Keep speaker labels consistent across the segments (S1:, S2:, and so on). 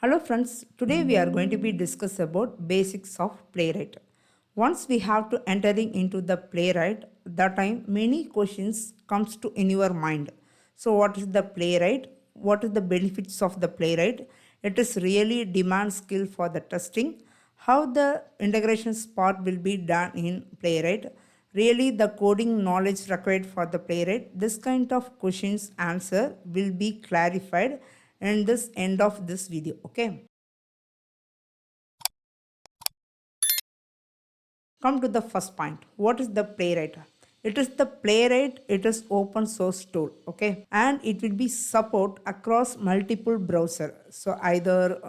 S1: Hello friends, today we are going to be discuss about basics of Playwright. Once we have to entering into the Playwright, that time many questions comes to in your mind. So what is the Playwright? What is the benefits of the Playwright? It is really demand skill for the testing. How the integrations part will be done in Playwright? Really the coding knowledge required for the Playwright? This kind of questions answer will be clarified in this end of this video. Okay, come to the first point. What is the Playwright? It is the Playwright. It is open source tool. Okay, and it will be support across multiple browser. So either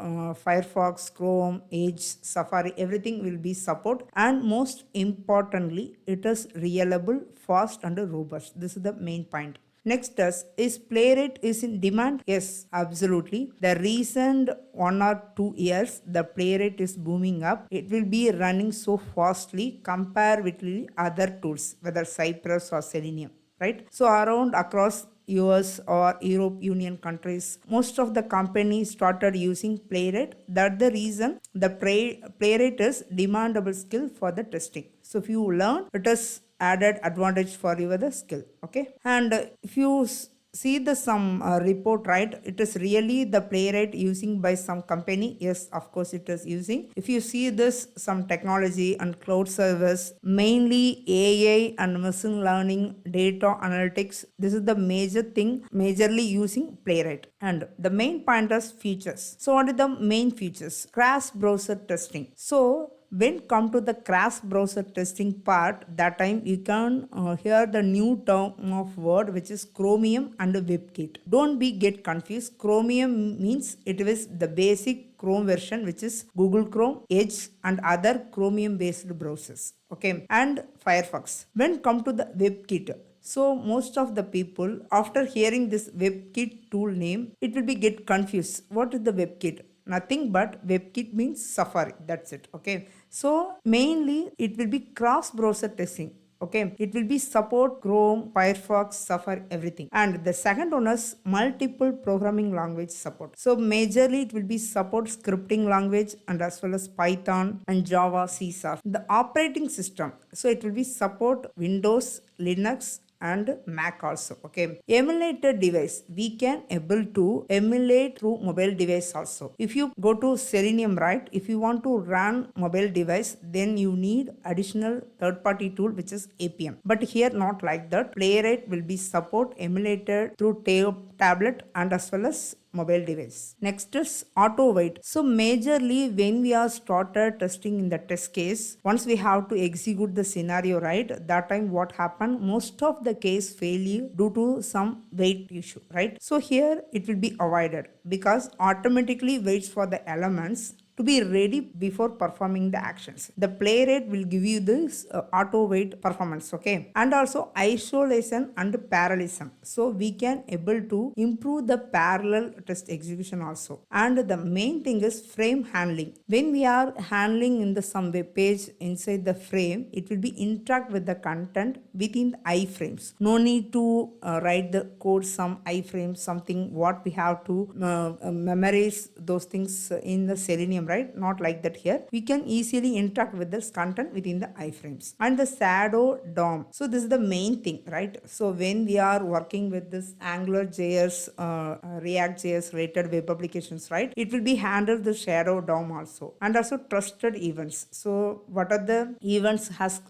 S1: Firefox, Chrome, Edge, Safari, everything will be support. And most importantly, it is reliable, fast, and robust. This is the main point. Next is Playwright is in demand? Yes, absolutely. The recent 1 or 2 years, the Playwright is booming up. It will be running so fastly compared with the other tools, whether Cypress or Selenium, right? So around across US or Europe Union countries, most of the companies started using Playwright. That's the reason the Playwright is demandable skill for the testing. So if you learn, it is added advantage for your the skill. Okay, and if you see the some report, right, it is really the Playwright using by some company. Yes, of course it is using. If you see this some technology and cloud service, mainly AI and machine learning, data analytics, this is the major thing majorly using Playwright. And the main point is features. So what are the main features? Crash browser testing. So when come to the crash browser testing part, that time you can hear the new term of word which is Chromium and WebKit. Don't be get confused. Chromium means it is the basic Chrome version, which is Google Chrome, Edge, and other Chromium based browsers. Okay, and Firefox. When come to the WebKit, so most of the people after hearing this WebKit tool name, it will be get confused. What is the WebKit? Nothing but WebKit means Safari. That's it. Okay. So mainly it will be cross browser testing. Okay, it will be support Chrome, Firefox, Safari, everything. And the second one is multiple programming language support. So majorly it will be support scripting language and as well as Python and Java, C#. The operating system, so it will be support Windows, Linux, and Mac also. Okay, emulated device, we can able to emulate through mobile device also. If you go to Selenium, right, if you want to run mobile device, then you need additional third party tool which is APM. But here not like that. Playwright will be support emulated through tablet and as well as mobile device. Next is auto wait. So majorly when we are started testing in the test case, once we have to execute the scenario, right, that time what happened, most of the case failure due to some wait issue, right? So here it will be avoided because automatically waits for the elements to be ready before performing the actions. The Playwright will give you this auto wait performance. Okay, and also isolation and parallelism. So we can able to improve the parallel test execution also. And the main thing is frame handling. When we are handling in the some web page inside the frame, it will be interact with the content within the iframes. No need to write the code some iframes, something what we have to memorize those things in the Selenium, right? Not like that here. We can easily interact with this content within the iframes. And the shadow DOM. So this is the main thing, right? So when we are working with this Angular JS, React JS related web applications, right, it will be handled the shadow DOM also. And also trusted events. So what are the events has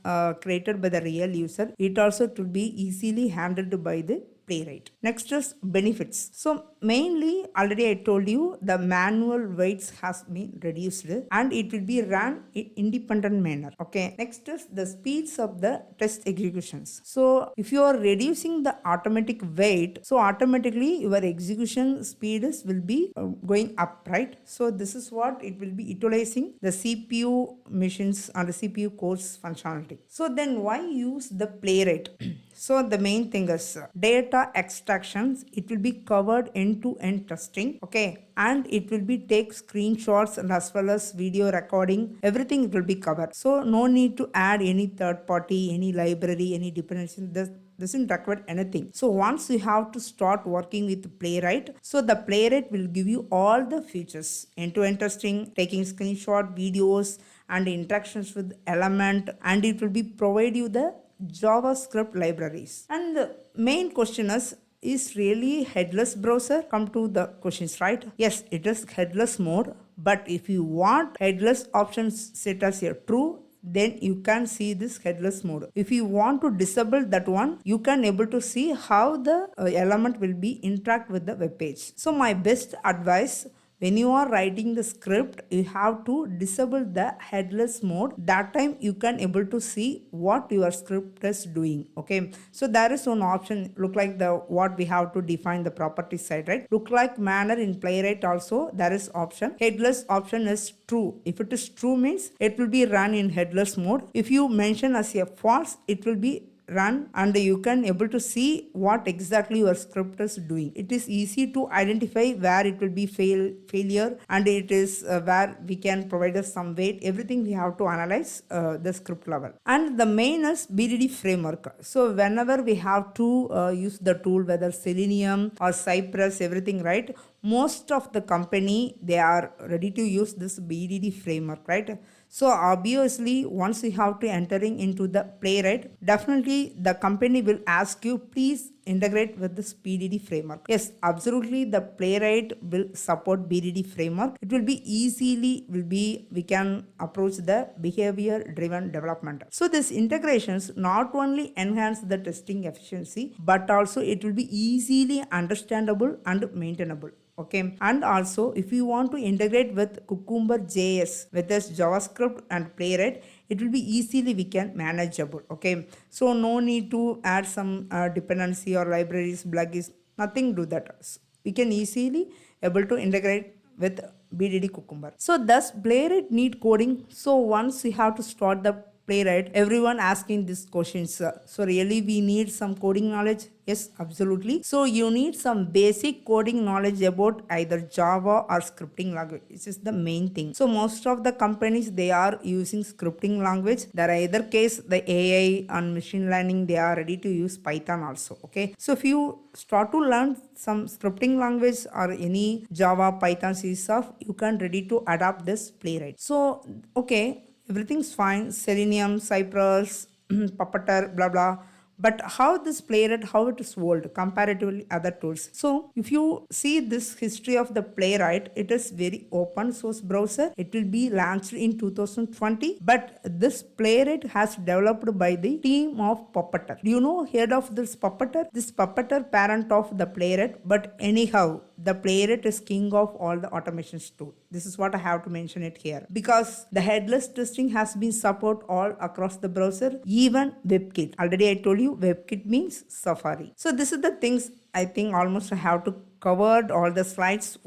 S1: created by the real user? It also to be easily handled by the Playwright. Next is benefits. So mainly already I told you the manual waits has been reduced and it will be run in independent manner. Okay. Next is the speeds of the test executions. So if you are reducing the automatic wait, so automatically your execution speed will be going up, right? So this is what it will be utilizing the CPU machines and the CPU cores functionality. So then why use the Playwright? So the main thing is data extractions. It will be covered end-to-end testing. Okay, and it will be take screenshots and as well as video recording. Everything will be covered. So no need to add any third party, any library, any dependency. doesn't require anything. So once you have to start working with Playwright, so the Playwright will give you all the features, end-to-end testing, taking screenshot videos and interactions with element, and it will be provide you the JavaScript libraries. And the main question is really headless browser? Come to the questions, right? Yes, it is headless mode, but if you want headless options set as a true, then you can see this headless mode. If you want to disable that one, you can able to see how the element will be interact with the web page. So my best advice, when you are writing the script, you have to disable the headless mode. That time you can able to see what your script is doing. Okay, so there is one option, look like the what we have to define the property side, right? Look like manner in Playwright also there is option. Headless option is true. If it is true means it will be run in headless mode. If you mention as a false, it will be run, and you can able to see what exactly your script is doing. It is easy to identify where it will be failure, and it is where we can provide us some weight. Everything we have to analyze the script level. And the main is BDD framework. So whenever we have to use the tool, whether Selenium or Cypress, everything, right? Most of the company, they are ready to use this BDD framework, right? So obviously, once you have to entering into the Playwright, definitely the company will ask you, please integrate with this BDD framework. Yes, absolutely, the Playwright will support BDD framework. It will be we can approach the behavior driven development. So these integrations not only enhance the testing efficiency, but also it will be easily understandable and maintainable. Okay, and also if you want to integrate with Cucumber JS with this JavaScript and Playwright, it will be easily we can manageable. Okay, so no need to add some dependency or libraries, plugins, nothing do that. We can easily able to integrate with BDD Cucumber. So thus Playwright need coding. So once we have to start the Playwright, everyone asking these questions. So really we need some coding knowledge? Yes, absolutely. So you need some basic coding knowledge about either Java or scripting language. This is the main thing. So most of the companies, they are using scripting language. There are either case the AI and machine learning, they are ready to use Python also. Okay. So if you start to learn some scripting language or any Java, Python, C#, you can ready to adapt this Playwright. So okay, everything's fine. Selenium, Cypress, Puppeteer, blah blah. But how this Playwright, how it is world comparatively other tools. So if you see this history of the Playwright, it is very open source browser. It will be launched in 2020. But this Playwright has developed by the team of Puppeteer. Do you know head of this Puppeteer? This Puppeteer parent of the Playwright. But anyhow, the Playwright is king of all the automations tool. This is what I have to mention it here. Because the headless testing has been support all across the browser, even WebKit. Already I told you WebKit means Safari. So this is the things I think almost I have to covered all the slides